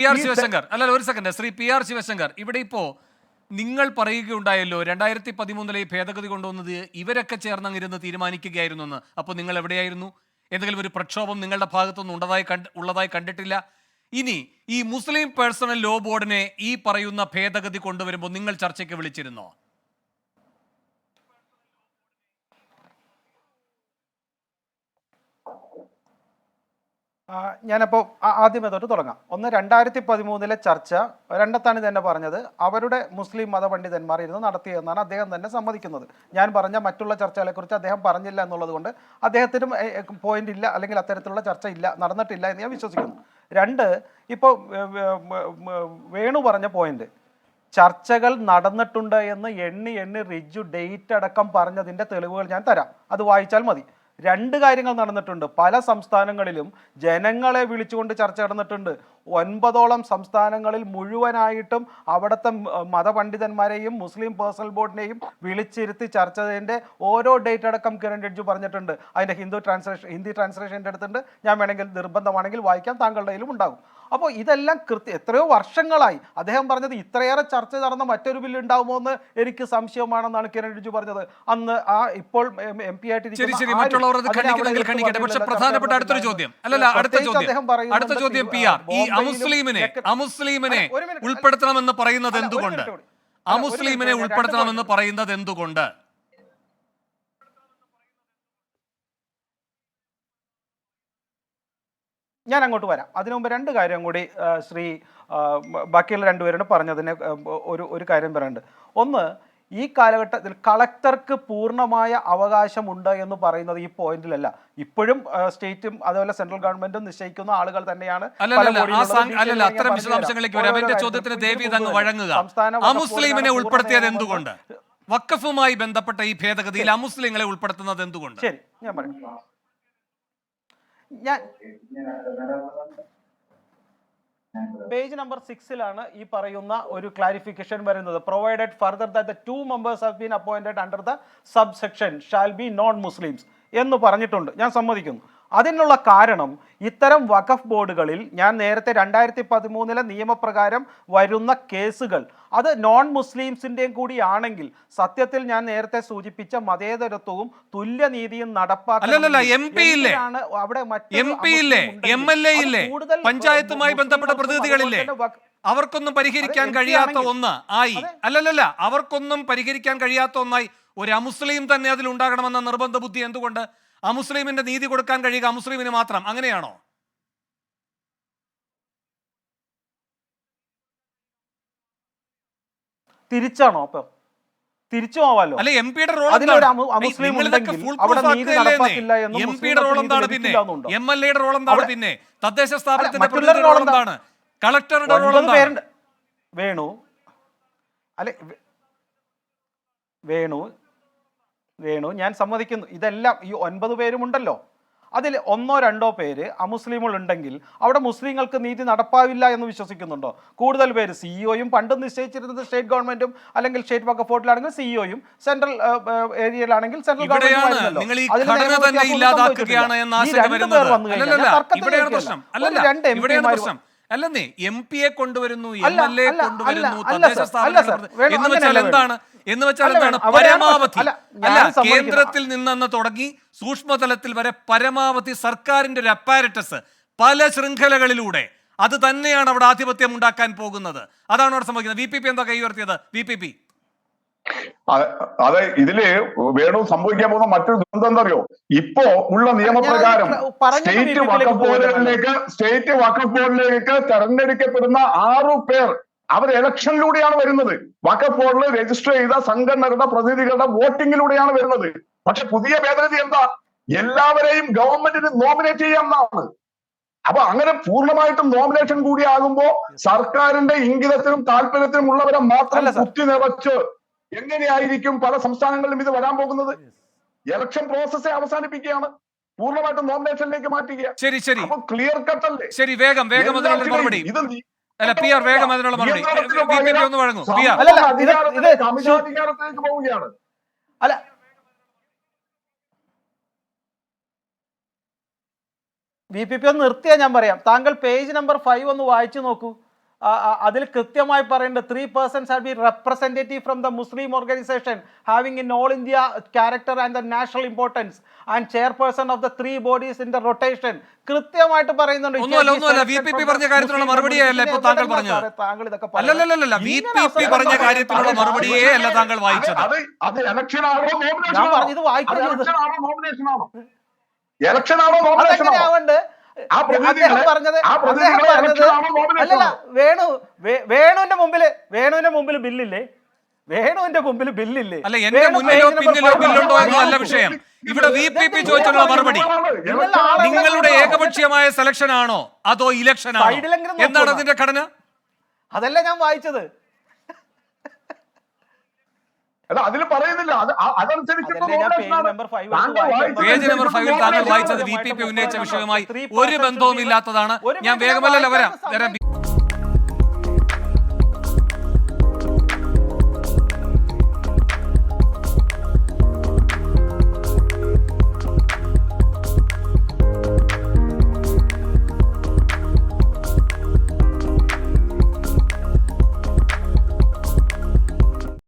P R Sivasankar അല്ല ഒരു second Sri P R Sivasankar ഇവിടെ ഇപ്പോ നിങ്ങൾ പറയുകയുണ്ടായല്ലോ 2013 ഈ ഭേദഗതി കൊണ്ടുവന്നത് ഇവരൊക്കെ ചേർന്നങ്ങിരുന്ന് തീരുമാനിക്കുകയായിരുന്നു എന്ന്. അപ്പോൾ നിങ്ങൾ എവിടെയായിരുന്നു? എന്തെങ്കിലും ഒരു പ്രക്ഷോഭം നിങ്ങളുടെ ഭാഗത്തുനിന്ന് ഉള്ളതായി കണ്ടിട്ടില്ല. ഇനി ഈ മുസ്ലിം പേഴ്സണൽ ലോ ബോർഡിനെ ഈ പറയുന്ന ഭേദഗതി കൊണ്ടുവരുമ്പോൾ നിങ്ങൾ ചർച്ചയ്ക്ക് വിളിച്ചിരുന്നോ? ഞാനപ്പോൾ ആദ്യമേ തൊട്ട് തുടങ്ങാം. 2013 ചർച്ച രണ്ടത്താണി തന്നെ പറഞ്ഞത് അവരുടെ മുസ്ലിം മതപണ്ഡിതന്മാർ ഇരുന്ന് നടത്തിയെന്നാണ് അദ്ദേഹം തന്നെ സമ്മതിക്കുന്നത്. ഞാൻ പറഞ്ഞ മറ്റുള്ള ചർച്ചകളെക്കുറിച്ച് അദ്ദേഹം പറഞ്ഞില്ല എന്നുള്ളത് കൊണ്ട് അദ്ദേഹത്തിനും പോയിന്റ് ഇല്ല, അല്ലെങ്കിൽ അത്തരത്തിലുള്ള ചർച്ച ഇല്ല, നടന്നിട്ടില്ല എന്ന് ഞാൻ വിശ്വസിക്കുന്നു. രണ്ട്, ഇപ്പോൾ വേണു പറഞ്ഞ പോയിന്റ്, ചർച്ചകൾ നടന്നിട്ടുണ്ട് എന്ന് എണ്ണി റിജു ഡേറ്റ് അടക്കം പറഞ്ഞതിൻ്റെ തെളിവുകൾ ഞാൻ തരാം, അത് വായിച്ചാൽ മതി. രണ്ട് കാര്യങ്ങൾ നടന്നിട്ടുണ്ട്. പല സംസ്ഥാനങ്ങളിലും ജനങ്ങളെ വിളിച്ചുകൊണ്ട് ചർച്ച നടന്നിട്ടുണ്ട്. 9ഓളം സംസ്ഥാനങ്ങളിൽ മുഴുവനായിട്ടും അവിടുത്തെ മതപണ്ഡിതന്മാരെയും മുസ്ലിം പേഴ്സണൽ ബോർഡിനെയും വിളിച്ചിരുത്തി ചർച്ചതിൻ്റെ ഓരോ ഡേറ്റ് അടക്കം കിരൺ റിജ്ജു പറഞ്ഞിട്ടുണ്ട്. അതിൻ്റെ ഹിന്ദി ട്രാൻസ്ലേഷൻ എൻ്റെ അടുത്തുണ്ട്, ഞാൻ വേണമെങ്കിൽ നിർബന്ധമാണെങ്കിൽ വായിക്കാം, താങ്കളുടെ കയ്യിലും ഉണ്ടാകും. അപ്പോൾ ഇതെല്ലാം എത്രയോ വർഷങ്ങളായി. അദ്ദേഹം പറഞ്ഞത് ഇത്രയേറെ ചർച്ച നടന്ന മറ്റൊരു ബില്ല് ഉണ്ടാകുമോ എന്ന് എനിക്ക് സംശയമാണെന്നാണ് കിരൺ റിജ്ജു പറഞ്ഞത്. അന്ന് ഇപ്പോൾ എം പി ആയിട്ട് അമുസ്ലിമിനെ ഉൾപ്പെടുത്തണമെന്ന് പറയുന്നത് എന്തുകൊണ്ട്? അമുസ്ലിമിനെ ഉൾപ്പെടുത്തണമെന്ന് പറയുന്നത് എന്തുകൊണ്ട്? ഞാൻ അങ്ങോട്ട് വരാം. അതിനു മുമ്പ് രണ്ട് കാര്യം കൂടി ശ്രീ ബാക്കിയുള്ള രണ്ടുപേരോട് പറഞ്ഞതിന് ഒരു കാര്യം പറയാനുണ്ട്. ഒന്ന്, ഈ കാലഘട്ടത്തിൽ കളക്ടർക്ക് പൂർണ്ണമായ അവകാശമുണ്ട് എന്ന് പറയുന്നത് ഈ പോയിന്റിലല്ല. ഇപ്പോഴും സ്റ്റേറ്റും അതുപോലെ സെൻട്രൽ ഗവൺമെന്റും നിശ്ചയിക്കുന്ന ആളുകൾ തന്നെയാണ്. അമുസ്ലിമിനെ ഉൾപ്പെടുത്തിയത് എന്തുകൊണ്ട്? വഖഫുമായി ബന്ധപ്പെട്ട ഈ ഭേദഗതിയിൽ അമുസ്ലിങ്ങളെ ഉൾപ്പെടുത്തുന്നത് എന്തുകൊണ്ട്? ശരി, ഞാൻ പറയാം. പേജ് നമ്പർ 6 ഈ പറയുന്ന ഒരു ക്ലാരിഫിക്കേഷൻ വരുന്നത്. Provided further that the 2 members have been appointed under the subsection shall be non Muslims എന്ന് പറഞ്ഞിട്ടുണ്ട്. ഞാൻ സമ്മതിക്കുന്നു. അതിനുള്ള കാരണം, ഇത്തരം വഖഫ് ബോർഡുകളിൽ ഞാൻ നേരത്തെ 2013 നിയമപ്രകാരം വരുന്ന കേസുകൾ അത് നോൺ മുസ്ലിംസിൻ്റെയും കൂടി ആണെങ്കിൽ സത്യത്തിൽ ഞാൻ നേരത്തെ സൂചിപ്പിച്ച മതേതരത്വവും തുല്യനീതിയും പഞ്ചായത്തുമായി ബന്ധപ്പെട്ട പ്രതിനിധികളില്ലേ, അവർക്കൊന്നും പരിഹരിക്കാൻ കഴിയാത്ത ഒന്ന് ആയി അവർക്കൊന്നും പരിഹരിക്കാൻ കഴിയാത്ത ഒന്നായി ഒരു അമുസ്ലിം തന്നെ അതിൽ ഉണ്ടാകണമെന്ന നിർബന്ധ ബുദ്ധി എന്തുകൊണ്ട്? അമുസ്ലിമിന്റെ നീതി കൊടുക്കാൻ കഴിയുക അമുസ്ലിമിന് മാത്രം, അങ്ങനെയാണോ? തിരിച്ചാണോ? അപ്പൊ തിരിച്ചു പോവാലോ. അല്ലെ, എം പിയുടെ റോൾ എന്താണ്? എം പിയുടെ റോൾ എന്താണ്? പിന്നെ എം എൽ എയുടെ റോൾ എന്താണ്? പിന്നെ തദ്ദേശ സ്ഥാപനത്തിന്റെ റോൾ എന്താണ്? കളക്ടറുടെ റോൾ എന്താണ്? വേണു ഞാൻ സമ്മതിക്കുന്നു, ഇതെല്ലാം ഈ 9 പേരുമുണ്ടല്ലോ, അതിൽ 1-2 പേര് അമുസ്ലിമുകൾ ഉണ്ടെങ്കിൽ അവിടെ മുസ്ലിങ്ങൾക്ക് നീതി നടപ്പാവില്ല എന്ന് വിശ്വസിക്കുന്നുണ്ടോ? കൂടുതൽ പേര് സിഇഒയും പണ്ട് നിശ്ചയിച്ചിരുന്നത് സ്റ്റേറ്റ് ഗവൺമെന്റും അല്ലെങ്കിൽ സ്റ്റേറ്റ് വഖഫ് ബോർഡിലാണെങ്കിൽ സിഇഒയും, സെൻട്രൽ ഏരിയയിലാണെങ്കിൽ സെൻട്രൽ ഗവൺമെന്റ്. അല്ലെന്നേ, എം പിയെ കൊണ്ടുവരുന്നു, എം എൽ എ കൊണ്ടുവരുന്നു, തദ്ദേശ സ്ഥാപനങ്ങൾ എന്ന് വെച്ചാൽ എന്താണ്? പരമാവധി കേന്ദ്രത്തിൽ നിന്നെന്ന് തുടങ്ങി സൂക്ഷ്മതലത്തിൽ വരെ പരമാവധി സർക്കാരിന്റെ ഒരു അപ്പാരറ്റസ് പല ശൃംഖലകളിലൂടെ അത് തന്നെയാണ് അവിടെ ആധിപത്യം ഉണ്ടാക്കാൻ പോകുന്നത്. അതാണ് അവിടെ സംഭവിക്കുന്നത്. VPP എന്താ കൈ ഉയർത്തിയത്? VPP അതെ, ഇതില് വേണു സംഭവിക്കാൻ പോകുന്ന മറ്റൊരു ദുരന്തം എന്താ അറിയോ? ഇപ്പോ ഉള്ള നിയമപ്രകാരം സ്റ്റേറ്റ് വഖഫ് ബോർഡിലേക്ക് തെരഞ്ഞെടുക്കപ്പെടുന്ന 6 പേർ അവർ ഇലക്ഷനിലൂടെയാണ് വരുന്നത്. വഖഫ് ബോർഡിൽ രജിസ്റ്റർ ചെയ്ത സംഘടനകളുടെ പ്രതിനിധികളുടെ വോട്ടിങ്ങിലൂടെയാണ് വരുന്നത്. പക്ഷെ പുതിയ ഭേദഗതി എന്താ? എല്ലാവരെയും ഗവൺമെന്റിന് നോമിനേറ്റ് ചെയ്യാമെന്നാണ്. അപ്പൊ അങ്ങനെ പൂർണ്ണമായിട്ടും നോമിനേഷൻ കൂടി ആകുമ്പോ സർക്കാരിന്റെ ഇംഗിതത്തിനും താല്പര്യത്തിനും ഉള്ളവരെ മാത്രം കുത്തി നിറച്ച് എങ്ങനെയായിരിക്കും പല സംസ്ഥാനങ്ങളിലും ഇത് വരാൻ പോകുന്നത്? ഇലക്ഷൻ പ്രോസസ്സെ അവസാനിപ്പിക്കുകയാണ്, പൂർണ്ണമായിട്ടും നോമിനേഷനിലേക്ക് മാറ്റുക. ശരി, അപ്പൊ ക്ലിയർ കട്ട് അല്ലേ? ശരി, വേഗം മറുപടി. അല്ല പി ആർ, വേഗം അതിനുള്ള മറുപടി ഒന്ന് വഴങ്ങും. അധികാരത്തിലേക്ക് പോവുകയാണ്. അല്ല, VPP ഒന്ന് നിർത്തിയാ ഞാൻ പറയാം. താങ്കൾ പേജ് നമ്പർ 5 ഒന്ന് വായിച്ചു നോക്കൂ. അതിൽ കൃത്യമായി പറയുന്നുണ്ട് 3 persons have been representative from the Muslim organization having in all India character and the national importance and chairperson of the 3 bodies in the rotation. കൃത്യമായിട്ട് പറയുന്നുണ്ട്. ഒന്നുമല്ല VPP പറഞ്ഞ കാര്യത്തിനുള്ള മറുപടിയല്ല ഇപ്പോൾ താങ്കൾ പറഞ്ഞത്. താങ്കൾ ഇതൊക്കെ അല്ലല്ലല്ല VPP പറഞ്ഞ കാര്യത്തിനുള്ള മറുപടിയേ അല്ല താങ്കൾ വായിച്ചത്. അത് ഇലക്ഷൻ ആണോ നോമിനേഷൻ ഞാൻ പറഞ്ഞത് വായിക്കുന്നത് ഇലക്ഷൻ ആണോ നോമിനേഷൻ ആണോ ഇലക്ഷൻ ആണോ നോമിനേഷൻ ആണോ ആവണ്ട് അദ്ദേഹം പറഞ്ഞത് അല്ലല്ല വേണുവിന്റെ മുമ്പിൽ ബില്ലില്ലേ? വേണുവിന്റെ മുമ്പിൽ ബില്ലില്ലേ? അല്ല എന്റെ മുന്നിലോ പിന്നിലോ ബില്ലുണ്ടോ എന്നല്ല വിഷയം. ഇവിടെ VPP ചോദിച്ചുള്ള മറുപടി നിങ്ങളുടെ ഏകപക്ഷീയമായ സെലക്ഷൻ ആണോ അതോ ഇലക്ഷൻ ആണോ എന്താണ് അതിന്റെ ഘടന? അതല്ല ഞാൻ വായിച്ചത്. അല്ല അതിൽ പറയുന്നില്ല. അതനുസരിച്ച് പേജ് നമ്പർ 5 താങ്കൾ വായിച്ചത് VPP ഉന്നയിച്ച വിഷയവുമായി ഒരു ബന്ധവും ഇല്ലാത്തതാണ്. ഞാൻ വേഗമല്ല വരാം.